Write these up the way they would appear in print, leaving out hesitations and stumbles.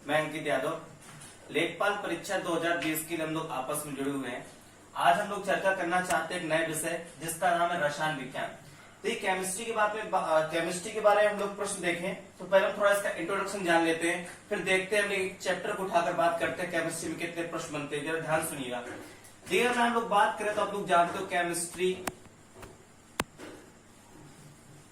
मैं अंकित यादव। लेखपाल परीक्षा 2020 के लिए हम लोग आपस में जुड़े हुए हैं। आज हम लोग चर्चा करना चाहते हैं एक नए विषय जिसका नाम है रसायन विज्ञान। तो ये केमिस्ट्री के बारे में हम लोग प्रश्न देखें तो पहले हम थोड़ा इसका इंट्रोडक्शन जान लेते हैं, फिर देखते हैं हम एक चैप्टर को उठाकर बात करते हैं केमिस्ट्री में कितने प्रश्न बनते हैं। जरा ध्यान सुनिएगा। ठीक है, हम लोग बात करें तो आप लोग जानते हो केमिस्ट्री,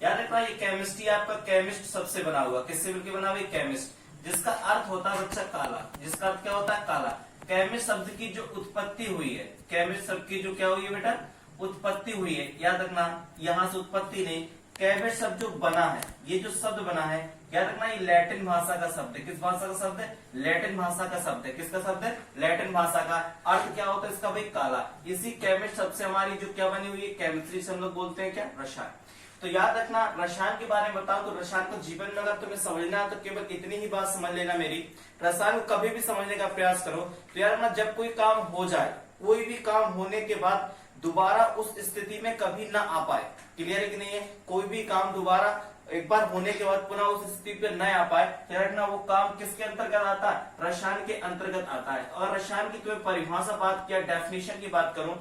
याद रखना ये केमिस्ट्री आपका केमिस्ट सबसे बना हुआ, किससे मिलकर बना हुआ? केमिस्ट, जिसका अर्थ होता है बच्चा काला। जिसका अर्थ क्या होता है? काला। केमिस्ट शब्द की जो उत्पत्ति हुई है, केमिस्ट शब्द की जो क्या हुई है बेटा? उत्पत्ति हुई है। याद रखना, यहां से उत्पत्ति नहीं, केमिस्ट शब्द जो बना है, ये जो शब्द बना है, याद रखना ये लैटिन भाषा का शब्द है। किस भाषा का शब्द है? लैटिन भाषा का शब्द है। किसका शब्द है? लैटिन भाषा का। अर्थ क्या होता है इसका? भाई काला। इसी केमिस्ट शब्द से हमारी जो क्या बनी हुई है? केमिस्ट्री से हम लोग बोलते हैं क्या? रसायन। तो याद रखना, रसायन के बारे में बताऊं तो रसायन को जीवन में अगर तुम्हें समझना है तो केवल इतनी ही बात समझ लेना मेरी। रसायन को कभी भी समझने का प्रयास करो तो याद रखना, जब कोई काम हो जाए, कोई भी काम होने के बाद दोबारा उस स्थिति में कभी ना आ पाए। क्लियर है कि नहीं है? कोई भी काम दोबारा एक बार होने के बाद पुनः उस स्थिति पर न आ पाए तो रखना वो काम किसके अंतर्गत आता है? रसायन के अंतर्गत आता है। और रसायन की तुम्हें परिभाषा बात किया, डेफिनेशन की बात करूं,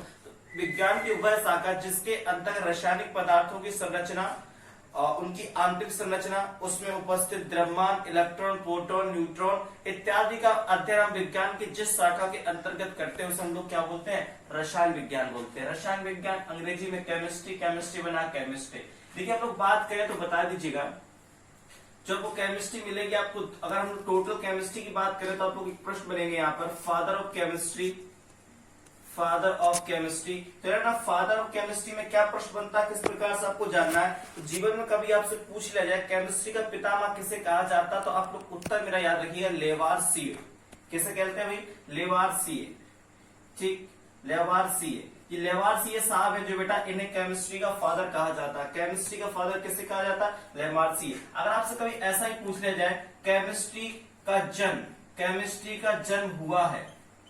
विज्ञान की वह शाखा जिसके अंतर्गत रासायनिक पदार्थों की संरचना, उनकी आंतरिक संरचना, उसमें उपस्थित द्रव्यमान, इलेक्ट्रॉन, प्रोटॉन, न्यूट्रॉन इत्यादि का अध्ययन हम विज्ञान की जिस शाखा के अंतर्गत करते हैं उसे हम लोग क्या बोलते हैं? रसायन विज्ञान बोलते हैं। रसायन विज्ञान अंग्रेजी में केमिस्ट्री, केमिस्ट्री बना केमिस्ट्री। देखिए हम लोग बात करें तो बता दीजिएगा, जब वो केमिस्ट्री मिलेगी आपको, अगर हम टोटल केमिस्ट्री की बात करें तो आप लोग एक प्रश्न बनेंगे यहाँ पर, father of chemistry, father of chemistry. तो ना फादर ऑफ केमिस्ट्री में क्या प्रश्न बनता है, किस प्रकार से आपको जानना है। तो जीवन में कभी आपसे पूछ लिया जाए केमिस्ट्री का पितामह किसे कहा जाता है तो आप लोग उत्तर मेरा याद रखिएगा, लेवार्सिए। किसे कहते हैं भाई? लेवार्सिए। ठीक, लेवार्सिए। ये लेवार्सिए साहब है जो बेटा, इन्हें केमिस्ट्री का फादर कहा जाता है। केमिस्ट्री का फादर किसे कहा जाता है? लेवार्सिए। अगर आपसे कभी ऐसा ही पूछ लिया जाए केमिस्ट्री का जन्म, केमिस्ट्री का जन्म हुआ है,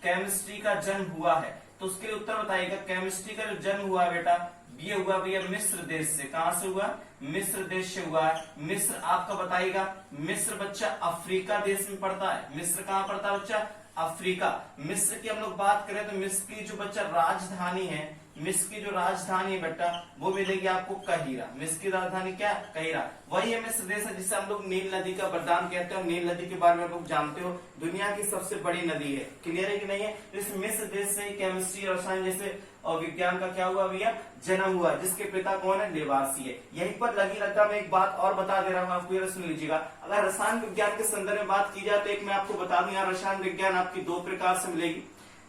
केमिस्ट्री का जन्म हुआ है, तो उसके लिए उत्तर बताइएगा। केमिस्ट्री का जो जन्म हुआ है बेटा, ये हुआ भैया मिस्र देश से। कहां से हुआ? मिस्र देश से हुआ है। मिस्र आपका बताइएगा, मिस्र बच्चा अफ्रीका देश में पड़ता है। मिस्र कहां पड़ता है बच्चा? अफ्रीका। मिस्र की हम लोग बात करें तो मिस्र की जो बच्चा राजधानी है, मिस्र की जो राजधानी है बेटा, वो मिलेगी आपको काहिरा। मिस्र की राजधानी क्या? काहिरा। वही है मिस्र देश है जिसे हम लोग नील नदी का वरदान कहते हैं। और नील नदी के बारे में लोग जानते हो, दुनिया की सबसे बड़ी नदी है। क्लियर है कि नहीं है? इस मिस्र देश से केमिस्ट्री, रसायन जैसे और विज्ञान का क्या हुआ भैया? जन्म हुआ, जिसके पिता कौन है? लेवार्सिए। यहीं पर लगी लगता मैं एक बात और बता दे रहा हूँ आपको, ये सुन लीजिएगा। अगर रसायन विज्ञान के संदर्भ में बात की जाए तो एक मैं आपको बता दूं, यहाँ रसायन विज्ञान आपकी दो प्रकार से मिलेगी।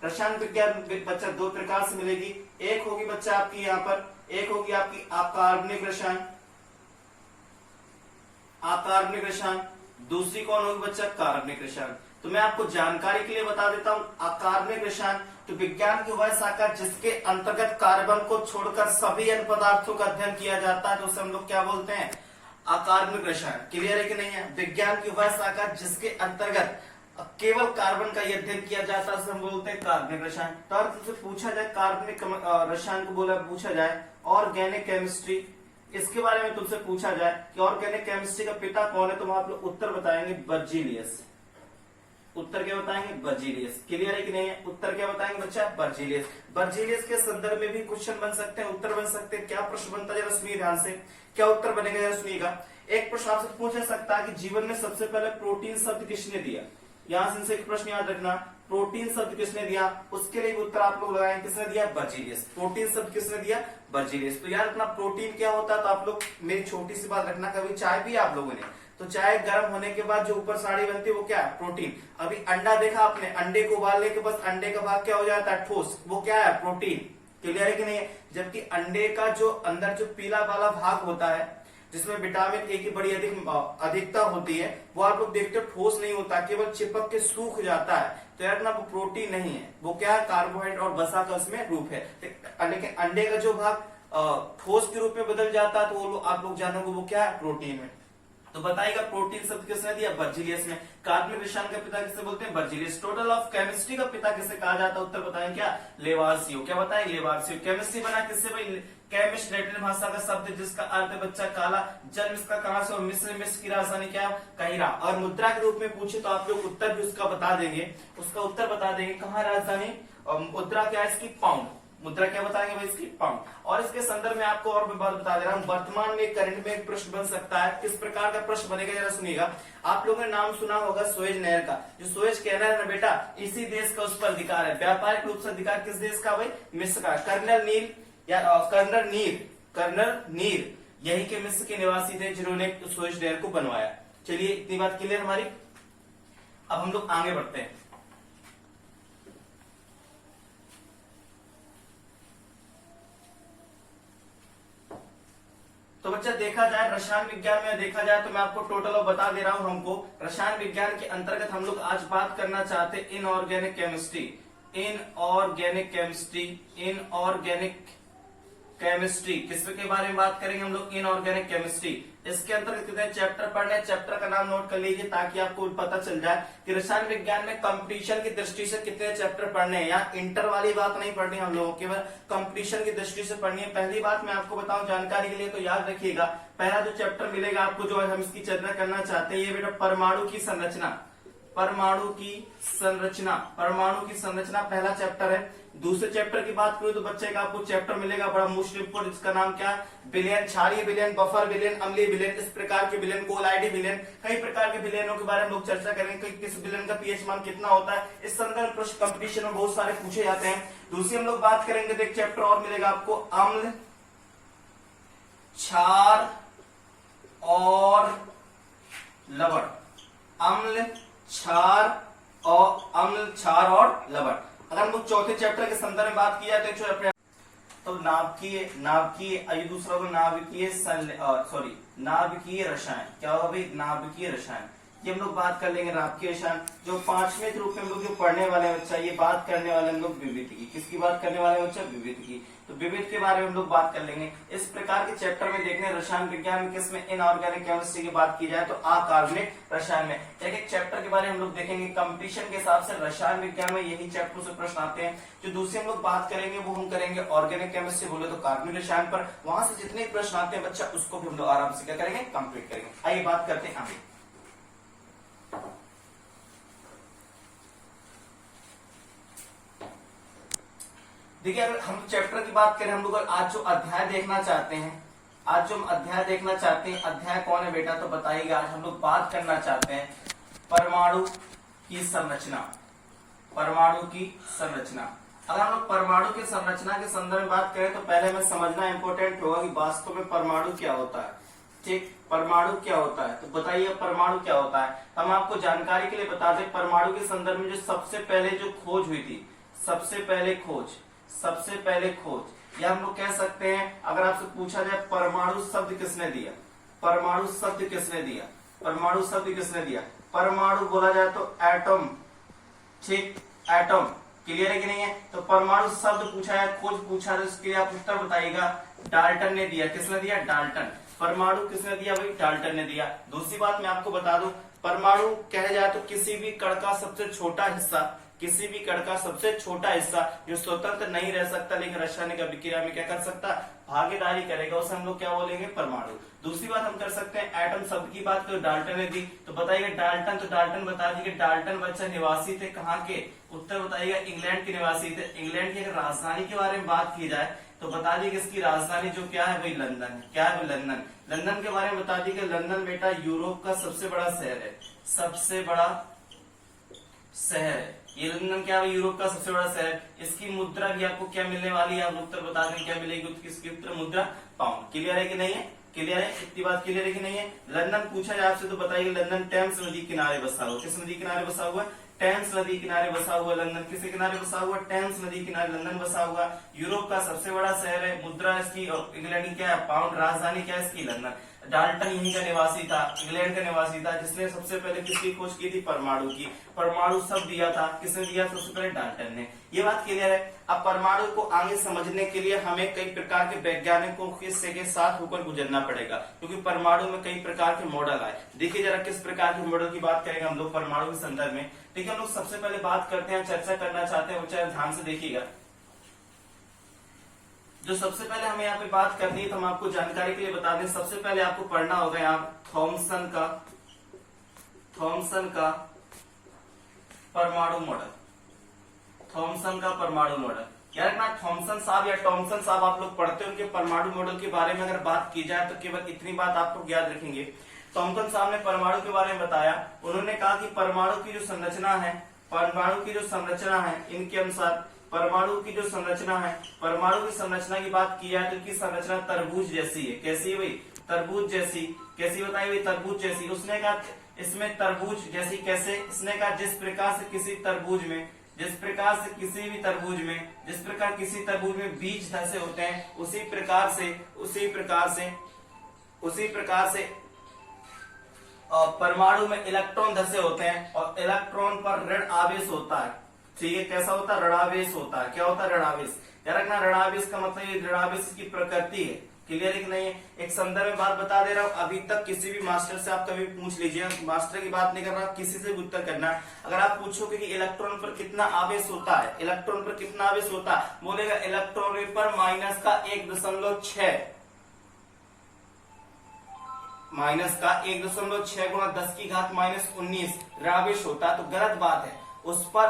रसायन विज्ञान बच्चा दो प्रकार से मिलेगी। एक होगी बच्चा आपकी यहाँ पर, एक होगी आपकी अकार्बनिक रसायन, अकार्बनिक रसायन। दूसरी कौन होगी बच्चा? कार्बनिक रसायन। तो मैं आपको जानकारी के लिए बता देता हूं, अकार्बनिक रसायन तो विज्ञान की वह शाखा जिसके अंतर्गत कार्बन को छोड़कर सभी अन्य पदार्थों का अध्ययन किया जाता है, तो उसे हम लोग क्या बोलते हैं? अकार्बनिक रसायन। क्लियर है कि नहीं है? विज्ञान की वह शाखा जिसके अंतर्गत केवल कार्बन का अध्ययन किया जाता है उसे हम बोलते हैं कार्बनिक रसायन। तो अगर तुमसे पूछा जाए कार्बनिक रसायन को बोला पूछा जाए ऑर्गेनिक केमिस्ट्री, इसके बारे में तुमसे पूछा जाए कि ऑर्गेनिक केमिस्ट्री का पिता कौन है, तो आप लोग उत्तर बताएंगे बर्जीलियस। उत्तर क्या बताएंगे? बर्जीलियस। क्लियर है कि नहीं है? उत्तर क्या बताएंगे बच्चा? बर्जीलियस। बर्जीलियस के संदर्भ में भी क्वेश्चन बन सकते हैं, उत्तर बन सकते हैं। क्या प्रश्न बनता है जरा सुनिए ध्यान से, क्या उत्तर बनेगा जरा सुनिएगा। एक प्रश्न आपसे पूछा सकता है कि जीवन में सबसे पहले प्रोटीन शब्द किसने दिया? यहां से एक प्रश्न याद रखना, प्रोटीन शब्द किसने दिया? उसके लिए उत्तर आप लोग लगाएंगे, किसने दिया? बर्जीलियस। प्रोटीन शब्द किसने दिया? बर्जीलियस। तो याद रखना प्रोटीन क्या होता है, तो आप लोग मेरी छोटी सी बात रखना, कभी चाय भी आप लोगों ने तो चाय गर्म होने के बाद जो ऊपर साड़ी बनती है वो क्या है? प्रोटीन। अभी अंडा देखा आपने, अंडे को उबालने के बाद अंडे का भाग क्या हो जाता है? ठोस। वो क्या है? प्रोटीन। क्लियर है कि नहीं है? जबकि अंडे का जो अंदर जो पीला वाला भाग होता है जिसमें विटामिन ए की बड़ी अधिकता होती है, वो आप लोग देखते हो ठोस नहीं होता, केवल चिपक के सूख जाता है। तो यार ना वो प्रोटीन नहीं है, वो क्या है? कार्बोहाइड्रेट और वसा का उसमें रूप है। लेकिन अंडे का जो भाग ठोस के रूप में बदल जाता है तो वो आप लोग जानोगे वो क्या है? प्रोटीन है। तो बताइएगा प्रोटीन शब्द किसने दिया? बर्जीलियस ने। कार्बनिक रसायन का पिता किसे बोलते हैं? बर्जीलियस। टोटल ऑफ केमिस्ट्री का पिता किसे कहा जाता है? उत्तर बताएं क्या? लेवार्सियो। क्या बताएं? लेवार्सियो। केमिस्ट्री बना किससे भाई? केमिस्ट लैटिन भाषा का शब्द जिसका अर्थ है बच्चा काला। जन्म इसका कहां से? मिस्र। मिस्र की राजधानी क्या? काहिरा। और मुद्रा के रूप में पूछे तो आप लोग उत्तर भी उसका बता देंगे, उसका उत्तर बता देंगे। कहाँ राजधानी? मुद्रा क्या है इसकी? पाउंड। मुद्रा क्या बताएंगे भाई? इसकी पाउंड। और इसके संदर्भ में आपको और भी बात बता दे रहा हूं, वर्तमान में करंट में एक प्रश्न बन सकता है। किस प्रकार का प्रश्न बनेगा जरा सुनिएगा। आप लोगों ने नाम सुना होगा सुएज नहर का। जो सुएज कैनाल है ना बेटा, इसी देश का उस पर अधिकार है, व्यापारिक रूप से अधिकार किस देश का भाई? मिस्र का। कर्नल नील या कर्नल नील यही के मिस्र के निवासी थे जिन्होंने सुएज नहर को बनवाया। चलिए इतनी बात क्लियर हमारी। अब हम लोग आगे बढ़ते हैं। तो बच्चा देखा जाए रसायन विज्ञान में देखा जाए तो मैं आपको टोटल बता दे रहा हूं। हमको रसायन विज्ञान के अंतर्गत हम लोग आज बात करना चाहते हैं इनऑर्गेनिक केमिस्ट्री। किसके बारे में बात करेंगे हम लोग? Inorganic chemistry. इसके अंतर्गत कितने चैप्टर पढ़ने हैं? चैप्टर का नाम नोट कर लीजिए ताकि आपको पता चल जाए कि रसायन विज्ञान में कंपटीशन की दृष्टि से कितने चैप्टर पढ़ने हैं। यहाँ इंटर वाली बात नहीं पढ़नी हम लोगों, केवल कंपटीशन की दृष्टि से पढ़नी है। पहली बात मैं आपको बताऊं जानकारी के लिए, तो याद रखिएगा पहला जो चैप्टर मिलेगा आपको, जो हम इसकी चर्चा करना चाहते हैं, ये बेटा परमाणु की संरचना पहला चैप्टर है। दूसरे चैप्टर की बात करूं तो बच्चे का आपको चैप्टर मिलेगा बड़ा मोस्ट इंपोर्टेंट, जिसका नाम क्या है? विलयन, क्षारीय विलयन, बफर विलयन, अम्लीय विलयन, इस प्रकार के विलयन, कोलाइडी विलयन, कई प्रकार के विलयनों के बारे में हम लोग चर्चा करेंगे। किस विलयन का पीएच मान कितना होता है, इस संदर्भ प्रश्न कंपटीशन में बहुत सारे पूछे जाते हैं। दूसरी हम लोग बात करेंगे तो एक चैप्टर और मिलेगा आपको, अम्ल, क्षार और लवण। अम्ल, क्षार और लवण। अगर हम लोग चौथे चैप्टर के संदर्भ में बात किया तो नाभिकीय दूसरा को नाभिकीय रसायन। क्या होगा भाई? नाभिकीय रसायन। ये हम लोग बात कर लेंगे नाभिकीय रसायन। जो पांचवें रूप में हम लोग जो पढ़ने वाले हैं बच्चा, ये बात करने वाले हम लोग विविध की। किसकी बात करने वाले हैं बच्चा? विविध की। तो विविध के बारे में हम लोग बात कर लेंगे। इस प्रकार के चैप्टर में देखने रसायन विज्ञान में किसमें? इनऑर्गेनिक केमिस्ट्री की बात की जाए तो अकार्बनिक रसायन में एक एक चैप्टर के बारे में हम लोग देखेंगे। कंपटीशन के हिसाब से रसायन विज्ञान में यही चैप्टर से प्रश्न आते हैं। जो दूसरी हम लोग बात करेंगे वो हम करेंगे ऑर्गेनिक केमिस्ट्री, बोले तो कार्बनिक रसायन पर। वहां से जितने प्रश्न आते हैं बच्चा, उसको भी हम लोग आराम से क्या करेंगे? कंप्लीट करेंगे। आइए बात करते हैं आगे। देखिए अगर हम चैप्टर की बात करें, हम लोग आज जो अध्याय देखना चाहते हैं, अध्याय कौन है बेटा? तो बताइएगा। आज हम लोग बात करना चाहते हैं परमाणु की संरचना। अगर हम लोग परमाणु की संरचना के संदर्भ में बात करें तो पहले हमें समझना इंपॉर्टेंट होगा कि वास्तव में परमाणु क्या होता है। ठीक, परमाणु क्या होता है? तो बताइए परमाणु क्या होता है। हम आपको जानकारी के लिए बता दें, परमाणु के संदर्भ में जो सबसे पहले जो खोज हुई थी, सबसे पहले खोज या हम लोग कह सकते हैं, अगर आपसे पूछा जाए परमाणु शब्द किसने दिया? परमाणु बोला जाए तो एटम। ठीक, एटम। क्लियर है कि नहीं है? तो परमाणु शब्द पूछा है, खोज पूछा है, तो इसके लिए आप उत्तर बताइएगा। डाल्टन ने दिया। किसने दिया? डाल्टन। परमाणु किसने दिया भाई? डाल्टन ने दिया। दूसरी बात मैं आपको बता दूं, परमाणु कहा जाए तो किसी भी कण का सबसे छोटा हिस्सा जो स्वतंत्र नहीं रह सकता लेकिन रासायनिक अभिक्रिया में क्या कर सकता? भागीदारी करेगा, उसे हम लोग क्या बोलेंगे? परमाणु। दूसरी बात हम कर सकते हैं, एटम शब्द की बात तो डाल्टन ने दी। तो बताइए डाल्टन, तो डाल्टन बता दीजिए। डाल्टन बच्चा निवासी थे कहाँ के? उत्तर बताइएगा इंग्लैंड के निवासी थे। इंग्लैंड की अगर राजधानी के बारे में बात की जाए तो बता दी इसकी राजधानी जो क्या है भाई? लंदन। क्या है भाई? लंदन। लंदन के बारे में बता दी कि लंदन बेटा यूरोप का सबसे बड़ा शहर है। ये लंदन क्या है? यूरोप का सबसे बड़ा शहर। इसकी मुद्रा भी आपको क्या मिलने वाली है? आप उत्तर बता दें क्या मिलेगी इसकी उत्तर मुद्रा? पाउंड। क्लियर है कि नहीं है? क्लियर है? इतनी बात क्लियर है कि नहीं है? लंदन पूछा जाए आपसे तो बताइए लंदन टेम्स नदी किनारे बसा हुआ। किस नदी किनारे बसा हुआ? टेम्स नदी किनारे बसा हुआ लंदन। किसके किनारे बसा हुआ? टेम्स नदी किनारे लंदन बसा हुआ। यूरोप का सबसे बड़ा शहर है। मुद्रा इसकी इंग्लैंड की क्या है? पाउंड। राजधानी क्या है इसकी? लंदन। डाल्टन यहीं का निवासी था, इंग्लैंड का निवासी था, जिसने सबसे पहले किसकी खोज की थी? परमाणु की। परमाणु शब्द दिया था, किसने दिया? सबसे पहले डाल्टन ने। ये बात क्लियर है। अब परमाणु को आगे समझने के लिए हमें कई प्रकार के वैज्ञानिकों के साथ होकर गुजरना पड़ेगा, क्योंकि परमाणु में कई प्रकार के मॉडल आए। देखिए जरा किस प्रकार के मॉडल की बात करेंगे हम लोग परमाणु के संदर्भ में। ठीक है, हम लोग सबसे पहले बात करते हैं, चर्चा करना चाहते हैं, ध्यान से देखिएगा। जो सबसे पहले हमें यहाँ पे बात करनी है तो हम आपको जानकारी के लिए बता दें, सबसे पहले आपको पढ़ना होगा यहाँ थॉमसन का परमाणु मॉडल। थॉमसन का परमाणु मॉडल यार ना, थॉमसन साहब या टॉमसन साहब आप लोग पढ़ते हैं, उनके परमाणु मॉडल के बारे में अगर बात की जाए तो केवल इतनी बात आप लोग याद रखेंगे। थॉमसन साहब ने परमाणु के बारे में बताया, उन्होंने कहा कि परमाणु की जो संरचना है, इनके अनुसार परमाणु की जो संरचना है, परमाणु की संरचना की बात की जाए तो इनकी संरचना तरबूज जैसी है। कैसी है भाई? तरबूज जैसी। कैसी बताई भाई? तरबूज जैसी। उसने कहा इसमें तरबूज जैसी कैसे? इसने कहा जिस प्रकार किसी तरबूज में बीज धसे होते हैं, उसी प्रकार से परमाणु में इलेक्ट्रॉन धसे होते हैं और इलेक्ट्रॉन पर ऋण आवेश होता है। ठीक है, कैसा होता है? ऋणावेश होता है। क्या होता है? ऋणावेश। याद रखना, ऋणावेश का मतलब ये ऋणावेश की प्रकृति है। क्लियर है कि नहीं है? एक संदर्भ में बात बता दे रहा हूं, अभी तक किसी भी मास्टर से आप कभी पूछ लीजिए, मास्टर की बात नहीं कर रहा, किसी से भी उत्तर करना। अगर आप पूछोगे कि इलेक्ट्रॉन पर कितना आवेश होता है, बोलेगा इलेक्ट्रॉन पर माइनस का 1.6 गुणा 10 की घात -19 ऋणावेश होता है। तो गलत बात है, उस पर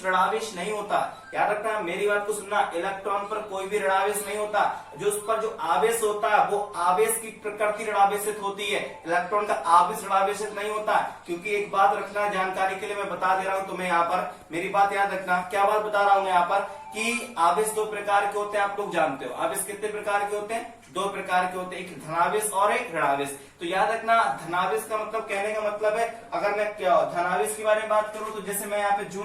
ऋणावेश नहीं होता। याद रखना, मेरी बात को सुनना, इलेक्ट्रॉन पर कोई भी ऋणावेश नहीं होता। जो उस पर जो आवेश होता है वो आवेश की प्रकृति ऋणावेशित होती है, इलेक्ट्रॉन का आवेश ऋणावेशित नहीं होता। क्योंकि एक बात रखना, जानकारी के लिए मैं बता दे रहा हूं तुम्हें, यहाँ पर मेरी बात याद रखना। क्या बात बता रहा हूं मैं यहाँ पर कि आवेश दो प्रकार के होते हैं, आप लोग जानते हो। आवेश कितने प्रकार के होते हैं? दो प्रकार के होते हैं, एक धनावेश और एक ऋणावेश। तो याद रखना, धनावेश का मतलब, कहने का मतलब है, अगर मैं धनावेश के बारे में बात करूं तो जैसे मैं यहाँ पे जीरो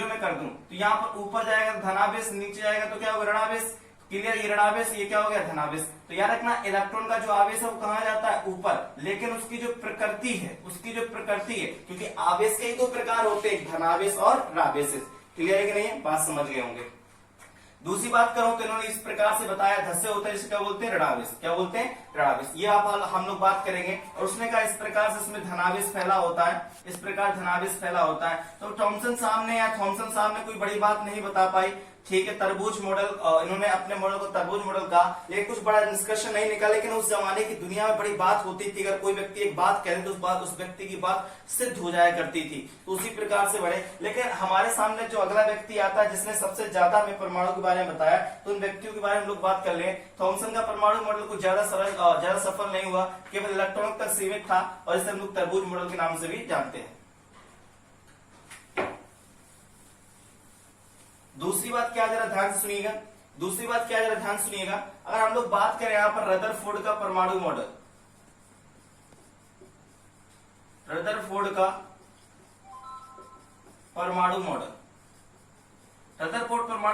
में कर दूं तो यहाँ पर ऊपर जाएगा धनावेश, नीचे जाएगा तो क्या होगा? ऋणावेश। क्लियर? ये ऋणावेश, ये क्या हो गया? धनावेश। तो याद रखना, इलेक्ट्रॉन का जो आवेश है वो कहाँ जाता है? ऊपर। लेकिन उसकी जो प्रकृति है, क्योंकि आवेश के ही दो प्रकार होते हैं, धनावेश और ऋणावेश। क्लियर है कि नहीं है? बात समझ गए होंगे। दूसरी बात करूं तो इन्होंने इस प्रकार से बताया, धसे होता है, जिसे क्या बोलते हैं? ऋणावेश। क्या बोलते हैं? ऋणावेश। ये हम लोग बात करेंगे। और उसने कहा इस प्रकार से इसमें धनावेश फैला होता है, इस प्रकार धनावेश फैला होता है। तो थॉमसन साहब ने कोई बड़ी बात नहीं बता पाई। ठीक है, तरबूज मॉडल, इन्होंने अपने मॉडल को तरबूज मॉडल कहा, लेकिन कुछ बड़ा निष्कर्ष नहीं निकाला। लेकिन उस जमाने की दुनिया में बड़ी बात होती थी, अगर कोई व्यक्ति एक बात कहे तो उस व्यक्ति की बात सिद्ध हो जाया करती थी। तो उसी प्रकार से बढ़े। लेकिन हमारे सामने जो अगला व्यक्ति आता है जिसने सबसे ज्यादा हमें परमाणु के बारे में बताया, तो उन व्यक्तियों के बारे में हम लोग बात कर ले। थॉमसन का परमाणु मॉडल कुछ ज्यादा सफल नहीं हुआ, केवल इलेक्ट्रॉन तक सीमित था, और इसे हम लोग तरबूज मॉडल के नाम से भी जानते हैं। दूसरी बात क्या, जरा ध्यान से सुनिएगा। अगर हम लोग बात करें यहाँ पर रदरफोर्ड का परमाणु मॉडल, रदरफोर्ड परमाणु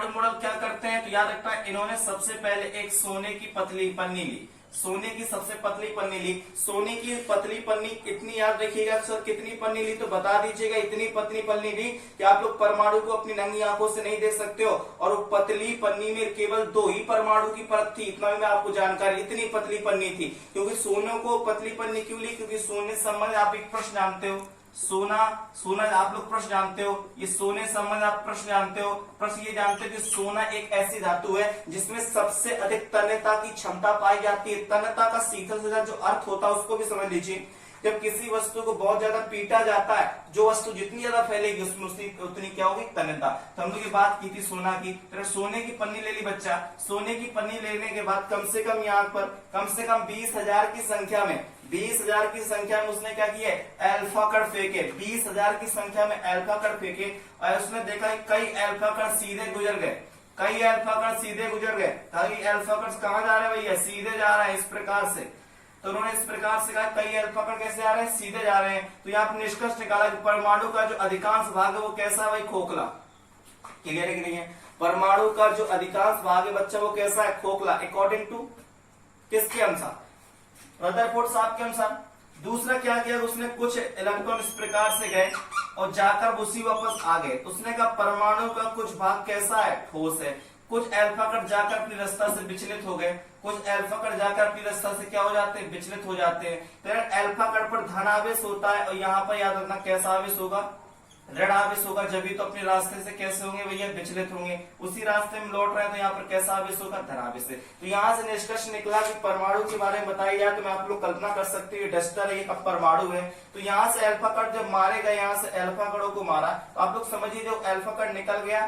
मॉडल क्या करते हैं? तो याद रखना, इन्होंने सबसे पहले एक सोने की पतली पन्नी ली, सोने की सबसे पतली पन्नी ली। सोने की पतली पन्नी इतनी याद रखिएगा सर, कितनी पन्नी ली तो बता दीजिएगा। इतनी पतली पन्नी ली कि आप लोग परमाणु को अपनी नंगी आंखों से नहीं देख सकते हो, और वो पतली पन्नी में केवल 2 ही परमाणु की परत थी। इतना भी मैं आपको जानकारी, इतनी पतली पन्नी थी। क्योंकि सोने को पतली पन्नी क्यों ली? क्योंकि सोने संबंध आप एक प्रश्न जानते हो, सोना आप लोग प्रश्न जानते हो, ये सोने संबंध आप प्रश्न जानते हो। प्रश्न ये जानते हो कि सोना एक ऐसी धातु है जिसमें सबसे अधिक तन्यता की क्षमता पाई जाती है। तन्यता का सीधा सीधा जो अर्थ होता है उसको भी समझ लीजिए। जब किसी वस्तु को बहुत ज्यादा पीटा जाता है, जो वस्तु जितनी ज्यादा फैलेगी उसमें उतनी क्या होगी? तन्यता। तो हम लोग ये बात की थी सोना की, तो सोने की पन्नी ले ली बच्चा। सोने की पन्नी लेने के बाद कम से कम यहाँ पर कम से कम 20,000 की संख्या में उसने क्या किया? अल्फा कण फेंके। 20,000 की संख्या में अल्फा कण फेंके, और उसने देखा कई अल्फा कण सीधे गुजर गए। कई अल्फा कण कहाँ जा रहे हैं भैया? सीधे जा रहे हैं, इस प्रकार से। तो उन्होंने इस प्रकार से कहा कई अल्फा कण कैसे आ रहे हैं? सीधे जा रहे हैं। तो यहाँ पर निष्कर्ष निकाला कि परमाणु का जो अधिकांश भाग है वो कैसा है भाई? खोखला। क्लियर है कि नहीं है? परमाणु का जो अधिकांश भाग है बच्चा वो कैसा है? खोखला। अकॉर्डिंग टू किसके अनुसार? रदरफोर्ड साहब के अनुसार। दूसरा क्या किया? उसने कुछ इलेक्ट्रॉन इस प्रकार से गए और जाकर उसी वापस आ गए। उसने कहा परमाणु का कुछ भाग कैसा है? ठोस है। कुछ अल्फा कण जाकर अपनी रास्ता से विचलित हो गए, कुछ अल्फा कण जाकर अपनी रास्ता से क्या हो जाते हैं? विचलित हो जाते हैं। तो अल्फा कण पर धनावेश होता है, और यहाँ पर याद रखना कैसा आवेश होगा? ऋण आवेश होगा जब भी तो अपने रास्ते से कैसे होंगे भैया, विचलित होंगे। उसी रास्ते में लौट रहे हैं तो यहाँ पर कैसा आवेश होगा, धनावेश है। तो यहाँ से निष्कर्ष निकला कि परमाणु के बारे में बताया गया, तो मैं आप लोग कल्पना कर सकते हो डस्टर है, अब परमाणु है। तो यहाँ से अल्फा कण जब मारे गए, यहाँ से अल्फा कणों को मारा, तो आप लोग समझिए जो अल्फा कण निकल गया,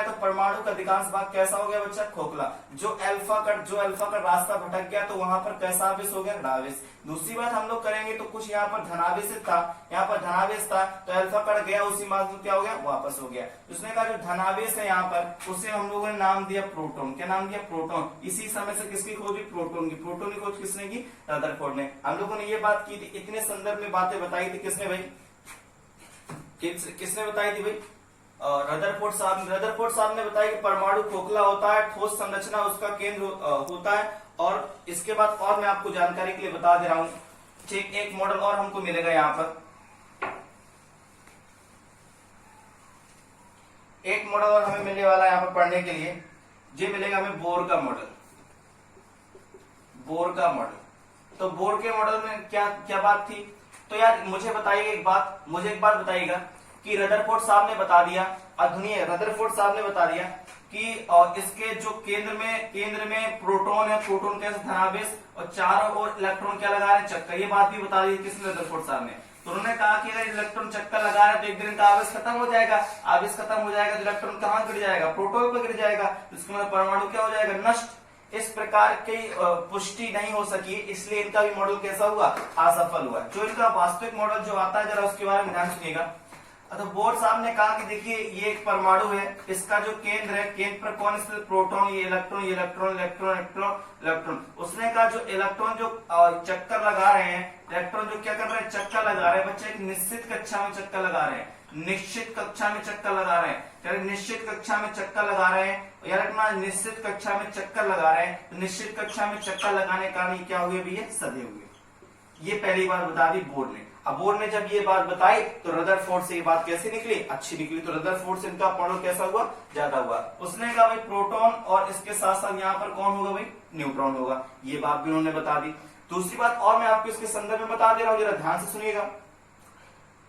तो परमाणु का अधिकांश भाग कैसा हो गया बच्चा, खोखला। जो अल्फा कण रास्ता भटक गया तो वहां पर कैसा आवेश हो गया, ऋणावेश। दूसरी बात हम लोग करेंगे तो कुछ यहाँ पर धनावेश था, यहाँ पर धनावेश था, तो अल्फा कण गया उसी मार्ग में क्या हो गया, वापस हो गया। उसने कहा जो धनावेश है यहाँ पर, उसे हम लोगों ने नाम दिया प्रोटॉन। क्या नाम दिया, प्रोटॉन। इसी समय से किसकी खोज हुई, प्रोटॉन की। प्रोटॉन की खोज किसने की, रदरफोर्ड ने। हम लोगों ने ये बात की थी, इतने संदर्भ में बातें बताई थी, किसने भाई, किसने बताई थी भाई, रदरफोर्ड साहब ने बताया कि परमाणु खोखला होता है, ठोस संरचना उसका केंद्र होता है। और इसके बाद और मैं आपको जानकारी के लिए बता दे रहा हूं, ठीक एक मॉडल और हमको मिलेगा यहाँ पर, एक मॉडल और हमें मिलने वाला है यहाँ पर पढ़ने के लिए। ये मिलेगा हमें बोर का मॉडल। तो बोर के मॉडल में क्या क्या बात थी, तो यार मुझे बताइएगा एक बात बताइएगा कि रदरफोर्ड साहब ने बता दिया, रदरफोर्ड साहब ने बता दिया कि इसके जो केंद्र में प्रोटॉन है, प्रोटॉन कैसे धनावेश, और चारों ओर इलेक्ट्रॉन क्या लगा रहे हैं, चक्कर। ये बात भी बता दी किसने, रदरफोर्ड साहब ने। तो उन्होंने कहा कि अगर इलेक्ट्रॉन चक्कर लगा रहे हैं तो एक दिन का आवेश खत्म हो जाएगा। आवेश खत्म हो जाएगा तो इलेक्ट्रॉन कहाँ गिर जाएगा, प्रोटॉन पर गिर जाएगा। इसके मतलब परमाणु क्या हो जाएगा, नष्ट। इस प्रकार की पुष्टि नहीं हो सकी, इसलिए इनका भी मॉडल कैसा हुआ, असफल हुआ। जो इनका वास्तविक मॉडल जो आता है जरा उसके बारे में ध्यान सुनिएगा। तो बोर साहब ने कहा कि देखिए ये एक परमाणु है, इसका जो केंद्र है, केंद्र पर कौन स्थित, प्रोटॉन, ये इलेक्ट्रॉन, ये इलेक्ट्रॉन, इलेक्ट्रॉन, इलेक्ट्रॉन, इलेक्ट्रॉन। उसने कहा जो इलेक्ट्रॉन जो चक्कर लगा रहे हैं, इलेक्ट्रॉन जो क्या कर रहे हैं, चक्कर लगा रहे हैं। बच्चे एक निश्चित कक्षा में चक्कर लगा रहे हैं, निश्चित कक्षा में चक्कर लगा रहे हैं, निश्चित कक्षा में चक्कर लगा रहे हैं, यार अपना निश्चित कक्षा में चक्कर लगा रहे हैं। तो निश्चित कक्षा में चक्कर लगाने के कारण क्या हुए भैया, सदे हुए। ये पहली बार बता दी बोर ने। अब बोर ने जब ये बात बताई तो रदरफोर्ड से ये बात कैसे निकली, अच्छी निकली। तो रदरफोर्ड से इनका मॉडल कैसा हुआ, ज्यादा हुआ। उसने कहा भाई प्रोटॉन और इसके साथ साथ यहाँ पर कौन होगा भाई, न्यूट्रॉन होगा। ये बात भी उन्होंने बता दी। दूसरी बात और मैं आपको इसके संदर्भ में बता दे रहा हूँ, जरा ध्यान से सुनिएगा।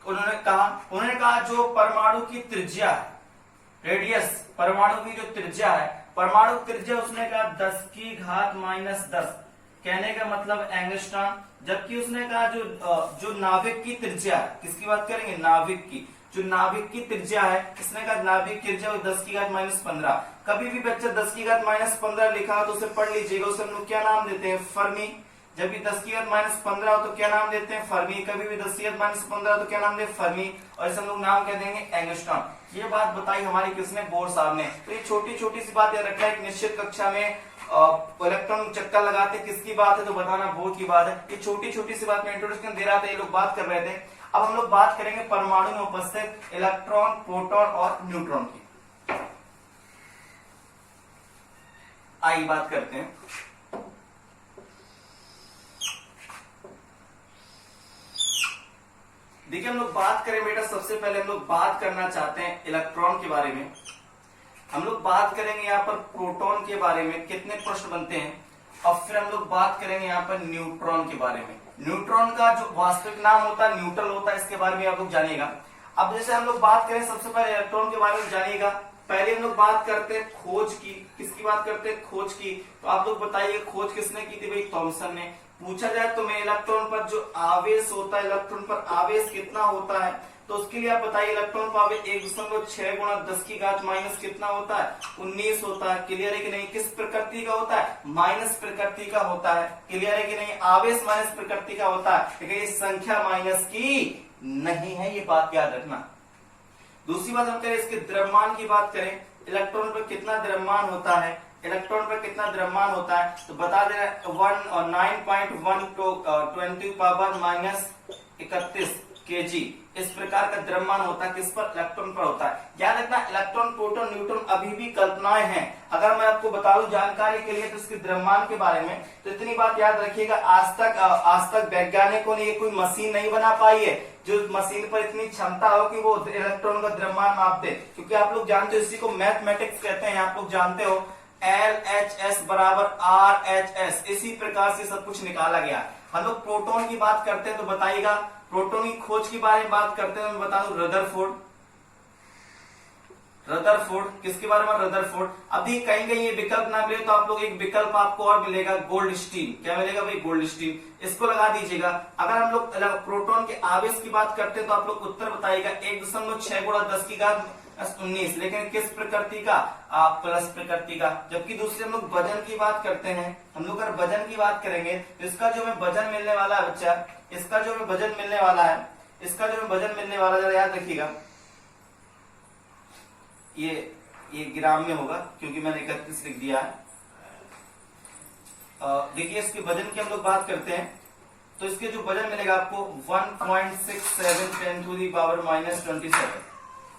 उन्होंने कहा जो परमाणु की त्रिज्या है, रेडियस, परमाणु की जो त्रिज्या है, परमाणु त्रिज्या उसने कहा 10⁻⁻10, कहने का मतलब एंगस्ट्रॉम। जबकि उसने कहा जो नाभिक की त्रिज्या, किसकी बात करेंगे, नाभिक की, जो नाभिक की त्रिज्या है, इसने कहा नाभिक की त्रिज्या 10⁻⁻15। कभी भी बच्चा 10⁻⁻15 लिखा तो उसे पढ़ लीजिएगा, उसे हम लोग क्या नाम देते हैं, फर्मी। जब भी 10⁻⁻15 हो तो क्या नाम देते हैं, फर्मी। कभी भी 10⁻⁻15 तो क्या नाम देते हैं, फर्मी। और इसे हम लोग नाम क्या देंगे, एंगस्ट्रॉम। ये बात बताई हमारी किसने, बोर साहब ने। तो ये छोटी छोटी सी बात याद रखना है, एक निश्चित कक्षा में इलेक्ट्रॉन चक्कर लगाते, किसकी बात है तो बताना बोर की बात है। ये छोटी छोटी सी बात में इंट्रोडक्शन दे रहा था, ये लोग बात कर रहे थे। अब हम लोग बात करेंगे परमाणु में उपस्थित इलेक्ट्रॉन, प्रोटॉन और न्यूट्रॉन की। आइए बात करते हैं। देखिए हम लोग बात करें बेटा, सबसे पहले हम लोग बात करना चाहते हैं इलेक्ट्रॉन के बारे में। हम लोग बात करेंगे यहाँ पर प्रोटॉन के बारे में, कितने प्रश्न बनते हैं। और फिर हम लोग बात करेंगे यहाँ पर न्यूट्रॉन के बारे में। न्यूट्रॉन का जो वास्तविक नाम होता है न्यूट्रल होता है, इसके बारे में आप लोग जानिएगा। अब जैसे हम लोग बात करें सबसे पहले इलेक्ट्रॉन के बारे में जानिएगा। पहले हम लोग बात करते हैं खोज की, किसकी बात करते हैं, खोज की। तो आप लोग बताइए खोज किसने की थी भाई, थॉमसन ने। पूछा जाए तो मैं इलेक्ट्रॉन पर जो आवेश होता है, इलेक्ट्रॉन पर आवेश कितना होता है, तो उसके लिए आप बताइए इलेक्ट्रॉन पर आवेश 1.6 गुणा 10⁻⁻ कितना होता है, 19 होता है। क्लियर है कि नहीं, किस प्रकृति का होता है, माइनस प्रकृति का होता है। क्लियर है कि नहीं, आवेश माइनस प्रकृति का होता है, लेकिन ये संख्या माइनस की नहीं है, ये बात याद रखना। दूसरी बात हम करें इसके द्रव्यमान की बात करें, इलेक्ट्रॉन पर कितना द्रव्यमान होता है, इलेक्ट्रॉन पर कितना द्रव्यमान होता है, तो बता दे 9.1 to 10⁻31 kg। इस प्रकार का द्रव्यमान होता है, किस पर, इलेक्ट्रॉन पर होता है। याद रखना इलेक्ट्रॉन, प्रोटॉन, न्यूट्रॉन अभी भी कल्पनाएं हैं। अगर मैं आपको बता दूं जानकारी के लिए तो इसके द्रव्यमान के बारे में, तो इतनी बात याद रखिएगा, आज तक वैज्ञानिकों ने ये कोई मशीन नहीं बना पाई है जो मशीन पर इतनी क्षमता हो कि वो इलेक्ट्रॉन का द्रव्यमान माप दे। क्योंकि आप लोग जानते हो इसी को मैथमेटिक्स कहते हैं, आप लोग जानते हो LHS = RHS, इसी प्रकार से सब कुछ निकाला गया। हम लोग प्रोटॉन की बात करते हैं तो बताइएगा, प्रोटॉन की खोज के बारे में बात करते हैं तो मैं बता दूं रदरफोर्ड। रदरफोर्ड किसके बारे में? रदरफोर्ड। अभी कहीं कहीं ये विकल्प ना मिले तो आप लोग एक विकल्प आपको और मिलेगा, गोल्डस्टीन। क्या मिलेगा भाई? गोल्डस्टीन। इसको लगा दीजिएगा। अगर हम लोग प्रोटॉन के आवेश की बात करते हैं तो आप लोग उत्तर बताइएगा 1.6 गुणा 10 की घात 19, लेकिन किस प्रकृति का? प्लस प्रकृति का। जबकि दूसरे हम लोग वजन की बात करते हैं, हम लोग अगर वजन की बात करेंगे तो इसका जो हमें वजन मिलने वाला है बच्चा, इसका जो हमें वजन मिलने वाला है, इसका जो हमें वजन मिलने वाला है, जरा याद रखिएगा, ये ग्राम में होगा क्योंकि मैंने 31 लिख दिया है। देखिए इसके वजन की हम लोग बात करते हैं तो इसके जो वजन मिलेगा आपको 1.67 10 टू दी पावर -27।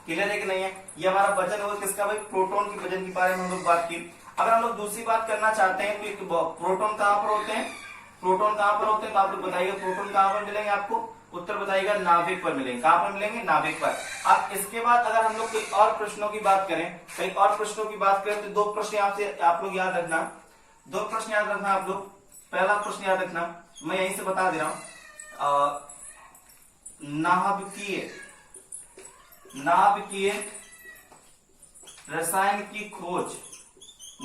क्लियर है कि नहीं है? ये हमारा वजन होगा किसका भाई? प्रोटॉन के वजन के बारे में हम लोग बात की। अगर हम लोग दूसरी बात करना चाहते हैं तो प्रोटॉन कहां पर होते हैं? प्रोटॉन कहां पर होते हैं? तो आप लोग बताइएगा प्रोटॉन कहां पर मिलेंगे आपको? उत्तर बताइएगा नाभिक पर मिलेंगे। कहां पर मिलेंगे? नाभिक पर। अब इसके बाद अगर हम लोग कई और प्रश्नों की बात करें, कई और प्रश्नों की बात करें तो दो प्रश्न आपसे आप लोग याद रखना, दो प्रश्न याद रखना आप लोग। पहला प्रश्न याद रखना, मैं यहीं से बता दे रहा हूं, नाभिकीय रसायन की खोज,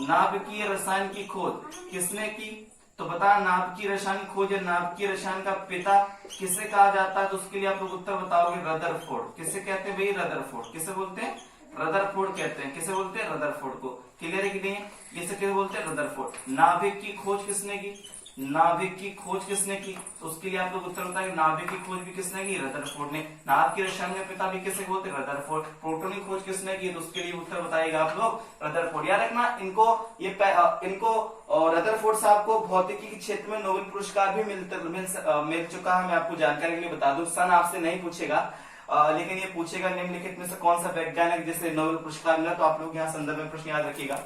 नाभिकीय रसायन की खोज किसने की? तो बता, नाभिकीय रसायन की खोज या नाभिकीय रसायन का पिता किसे कहा जाता है? तो उसके लिए आप लोग उत्तर बताओगे रदरफोर्ड। किसे कहते हैं भाई? रदरफोर्ड। किसे बोलते हैं? रदरफोर्ड कहते हैं। किसे बोलते हैं? रदरफोर्ड को। क्लियर है कि नहीं? इसे किसे बोलते हैं? रदरफोर्ड। नाभिक की खोज किसने की? नाभिक की खोज किसने की? तो उसके लिए आप लोग उत्तर बताएंगे नाभिक की खोज भी किसने की? रदरफोर्ड ने। नाभिकीय रसायन के पिता भी किसे बोलते हैं? रदरफोर्ड। प्रोटॉन की खोज किसने की? तो उसके लिए उत्तर बताएगा आप लोग रदरफोर्ड। याद रखना इनको, इनको रदरफोर्ड साहब को भौतिकी के क्षेत्र में नोबेल पुरस्कार भी मिल चुका है। मैं आपको जानकारी के लिए बता दूं, सन आपसे नहीं पूछेगा, लेकिन ये पूछेगा निम्नलिखित में से कौन सा वैज्ञानिक जिसे नोबेल पुरस्कार मिला। तो आप लोग यहाँ संदर्भ में प्रश्न याद रखिएगा।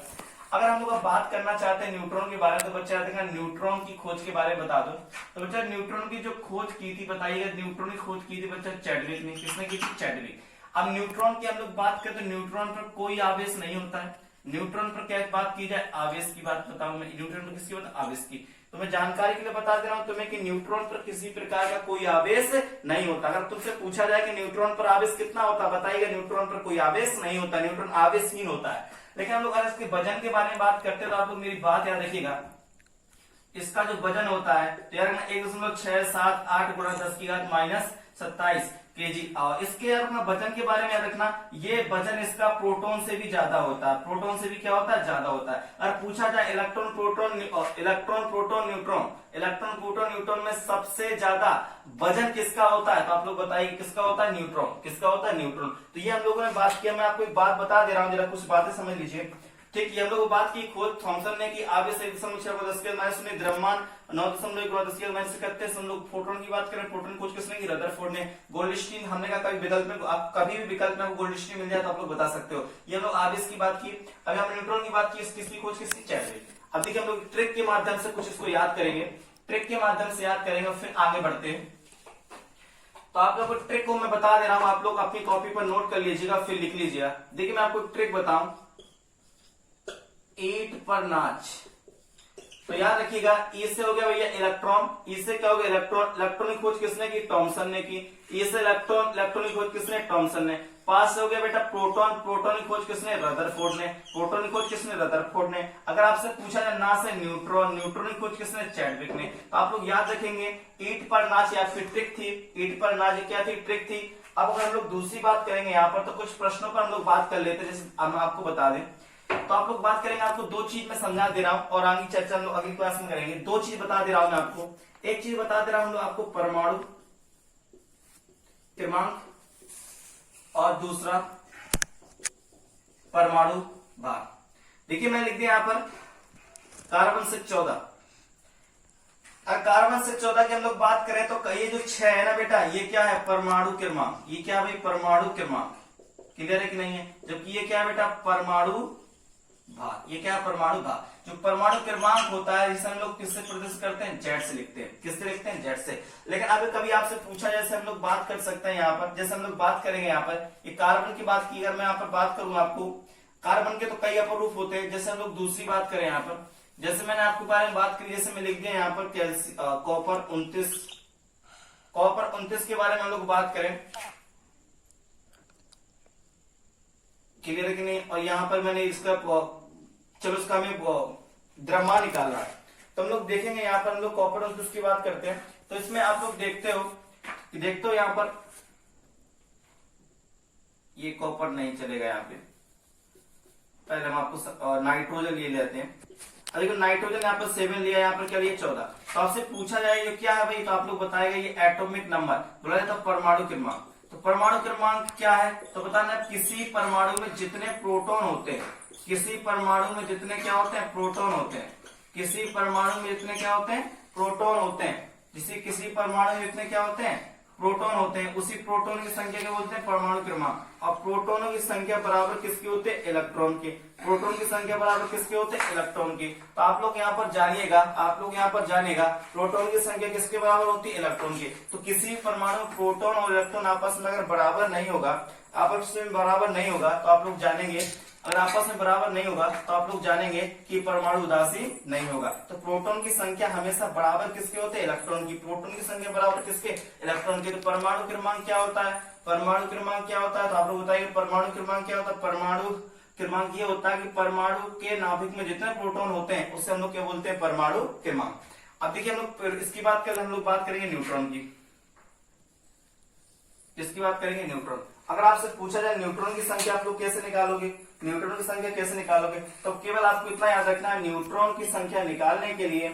अगर हम लोग अब बात करना चाहते हैं न्यूट्रॉन के बारे में तो बच्चा देखना न्यूट्रॉन की खोज के बारे में बता दो। तो बच्चा न्यूट्रॉन की जो खोज की थी बताइएगा, न्यूट्रॉन की खोज की थी बच्चा चैडविक ने। किसने की थी? चैडविक। अब न्यूट्रॉन की हम लोग बात करें तो न्यूट्रॉन पर कोई आवेश नहीं होता है। न्यूट्रॉन पर क्या बात की जाए? आवेश की बात बताऊं मैं। न्यूट्रॉन पर किसकी बात? आवेश की। तो मैं जानकारी के लिए बता दे रहा हूं तुम्हें कि न्यूट्रॉन पर किसी प्रकार का कोई आवेश नहीं होता। अगर तुमसे पूछा जाए कि न्यूट्रॉन पर आवेश कितना होता है, बताइएगा न्यूट्रॉन पर कोई आवेश नहीं होता, न्यूट्रॉन आवेशहीन होता है। लेकिन हम लोग अगर इसके वजन के बारे में बात करते हैं तो आप लोग मेरी बात याद रखिएगा, इसका जो वजन होता है तो यार 1.678 गुणा 10 की घात -27 केजी। और इसके अपना वजन के बारे में याद रखना, ये वजन इसका प्रोटॉन से भी ज्यादा होता है। प्रोटॉन से भी क्या होता है? ज्यादा होता है। अगर पूछा जाए इलेक्ट्रॉन प्रोटॉन न्यूट्रॉन में सबसे ज्यादा वजन किसका होता है? तो आप लोग बताइए किसका होता है? न्यूट्रॉन। किसका होता है? न्यूट्रॉन। तो ये हम लोगों ने बात किया। मैं आपको एक बात बता दे रहा हूँ, जरा कुछ बातें समझ लीजिए। ठीक, ये हम लोग बात की खोज थॉमसन ने की आवेश 1.6 द्रव्यमान 9.1 हम लोग प्रोटॉन की बात करें, प्रोटॉन खोज किसने की? रदरफोर्ड ने। गोल्डस्टीन हमने कहा कभी विकल्प में, आप कभी भी विकल्प में गोल्डस्टीन मिल जाए तो आप लोग बता सकते हो। ये हम लोग आवेश की बात की। अभी हम न्यूट्रॉन की बात की, किसकी खोज किसकी? चैडविक। अब देखिए हम लोग ट्रिक के माध्यम से कुछ इसको याद करेंगे, ट्रिक के माध्यम से याद करेंगे, फिर आगे बढ़ते हैं। तो आप लोग को ट्रिक को मैं बता दे रहा हूं, आप लोग अपनी कॉपी पर नोट कर लीजिएगा, फिर लिख लीजिएगा। देखिए मैं आपको ट्रिक बताऊं, ईंट पर नाच। तो याद रखिएगा, ई से हो गया भैया इलेक्ट्रॉन, ई से क्या हो गया? इलेक्ट्रॉन। इलेक्ट्रॉन की खोज किसने की? थॉमसन ने की। ई से इलेक्ट्रॉन, इलेक्ट्रॉन की खोज किसने? थॉमसन ने। पास से हो गया बेटा प्रोटॉन, प्रोटॉन की खोज किसने? रदरफोर्ड ने। प्रोटॉन की खोज किसने? रदरफोर्ड ने। अगर आपसे पूछा जाए ना से न्यूट्रॉन, न्यूट्रॉन की खोज किसने? चैडविक ने। तो आप लोग याद रखेंगे ईंट पर नाच या फिर ट्रिक थी, ईंट पर नाच क्या थी? ट्रिक थी। अब अगर हम लोग दूसरी बात करेंगे यहाँ पर, तो कुछ प्रश्नों पर हम लोग बात कर लेते हैं, जैसे हम आपको बता दें। तो आप लोग बात करेंगे, आपको दो चीज मैं समझा दे रहा हूं और आगे चर्चा हम लोग अगली क्लास में करेंगे। दो चीज बता दे रहा हूं मैं आपको। एक चीज बता दे रहा हूं आपको परमाणु क्रमांक और दूसरा परमाणु भार। देखिए मैं लिख दिया यहां पर कार्बन से 14। अगर कार्बन से 14 की हम लोग बात करें तो ये जो 6 है ना बेटा, ये क्या है? परमाणु क्रमांक। ये क्या है भाई? परमाणु क्रमांक। क्लियर है कि नहीं है? जबकि ये क्या है बेटा? परमाणु भार। ये क्या है? परमाणु भार। जो परमाणु क्रमांक होता है जिसे हम लोग किससे प्रदर्शित करते हैं? जेड से लिखते हैं। किससे लिखते हैं? जेड से। लेकिन अगर कभी आपसे पूछा, जैसे हम लोग बात कर सकते हैं यहाँ पर, जैसे हम लोग बात करेंगे यहाँ पर, ये कार्बन की बात की, अगर मैं यहाँ पर बात करूं आपको, कार्बन के तो कई अपरूप होते हैं। जैसे हम लोग दूसरी बात करें यहाँ पर, जैसे मैंने आपके बारे में बात करी, जैसे मैं लिख दिया यहाँ पर कॉपर 29 के बारे में हम लोग बात करें, क्लियर है कि नहीं। और यहाँ पर मैंने इसका चलो इसका हमें द्रव्यमान निकालना है, तो हम लोग देखेंगे यहाँ पर हम लोग कॉपर 29 की बात करते हैं। तो इसमें आप लोग देखते हो यहाँ पर ये कॉपर नहीं चलेगा, यहाँ पे पहले हम आपको नाइट्रोजन ले लेते हैं। देखो नाइट्रोजन यहाँ पर 7 लिया, यहाँ पर क्या लिया 14। तो आपसे पूछा जाए ये क्या है भाई, तो आप लोग बताएगा ये एटॉमिक नंबर, बोला जाता है परमाणु क्रमांक। तो परमाणु क्रमांक क्या है, तो बताना किसी परमाणु में जितने प्रोटॉन होते हैं, किसी परमाणु में जितने क्या होते हैं, प्रोटॉन होते हैं, किसी परमाणु में जितने क्या होते हैं, प्रोटॉन होते हैं, किसी परमाणु में जितने क्या होते हैं, प्रोटॉन होते हैं, उसी प्रोटॉन की संख्या क्या बोलते हैं, परमाणु क्रमांक। और प्रोटॉनों की संख्या बराबर किसके होते हैं, इलेक्ट्रॉन के। प्रोटॉन की संख्या बराबर किसके होते हैं, इलेक्ट्रॉन की। तो आप लोग यहाँ पर जानिएगा प्रोटॉन की संख्या किसके बराबर होती है, इलेक्ट्रॉन की। तो किसी परमाणु प्रोटॉन और इलेक्ट्रॉन आपस में अगर बराबर नहीं होगा, तो आप लोग जानेंगे, अगर आपस में बराबर नहीं होगा तो आप लोग जानेंगे कि परमाणु उदासीन नहीं होगा। तो प्रोटॉन की संख्या हमेशा बराबर किसके होते हैं, इलेक्ट्रॉन की। प्रोटॉन की संख्या बराबर किसके, इलेक्ट्रॉन की। तो परमाणु क्रमांक क्या होता है, तो आप लोग बताइए परमाणु क्रमांक क्या होता है। परमाणु क्रमांक ये होता है कि परमाणु के नाभिक में जितने प्रोटॉन होते हैं उससे हम लोग क्या बोलते हैं, परमाणु क्रमांक। अब देखिए हम लोग इसकी बात करें, हम लोग बात करेंगे न्यूट्रॉन की। इसकी बात करेंगे न्यूट्रॉन। अगर आपसे पूछा जाए न्यूट्रॉन की संख्या आप लोग कैसे निकालोगे, तो केवल आपको इतना याद रखना है, न्यूट्रॉन की संख्या निकालने के लिए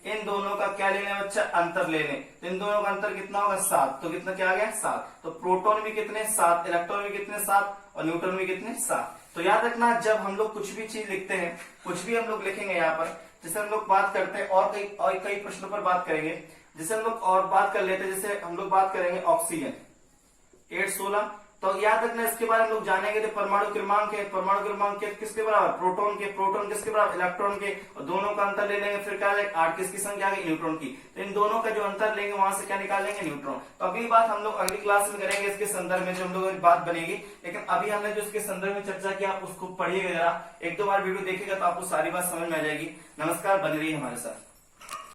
इन दोनों का क्या लेने बच्चा, अंतर लेने। तो इन दोनों का अंतर कितना होगा, 7। तो कितना क्या आ गया, 7। तो प्रोटॉन भी कितने, 7, इलेक्ट्रॉन भी कितने, 7, और न्यूट्रॉन भी कितने, 7। तो याद रखना जब हम लोग कुछ भी चीज लिखते हैं, कुछ भी हम लोग लिखेंगे यहाँ पर, जैसे हम लोग बात करते हैं और कई प्रश्नों पर बात करेंगे, जैसे हम लोग और बात कर लेते हैं, जैसे हम लोग बात करेंगे ऑक्सीजन 816। तो याद रखना इसके बारे में हम लोग जानेंगे। तो परमाणु क्रमांक किसके बराबर, प्रोटॉन किसके बराबर, इलेक्ट्रॉन के। और दोनों का अंतर ले लेंगे, फिर क्या है 8, किसकी संख्या आ गई, न्यूट्रॉन की। तो इन दोनों का जो अंतर लेंगे वहां से क्या निकालेंगे, न्यूट्रॉन। तो अगली बात हम लोग अगली क्लास में करेंगे इसके संदर्भ में, जो हम लोग बात बनेगी। लेकिन अभी हमने जो इसके संदर्भ में चर्चा किया आप उसको पढ़िएगा जरा, 1-2 बार वीडियो देखिएगा तो आपको सारी बात समझ में आ जाएगी। नमस्कार, बने रहिए हमारे साथ।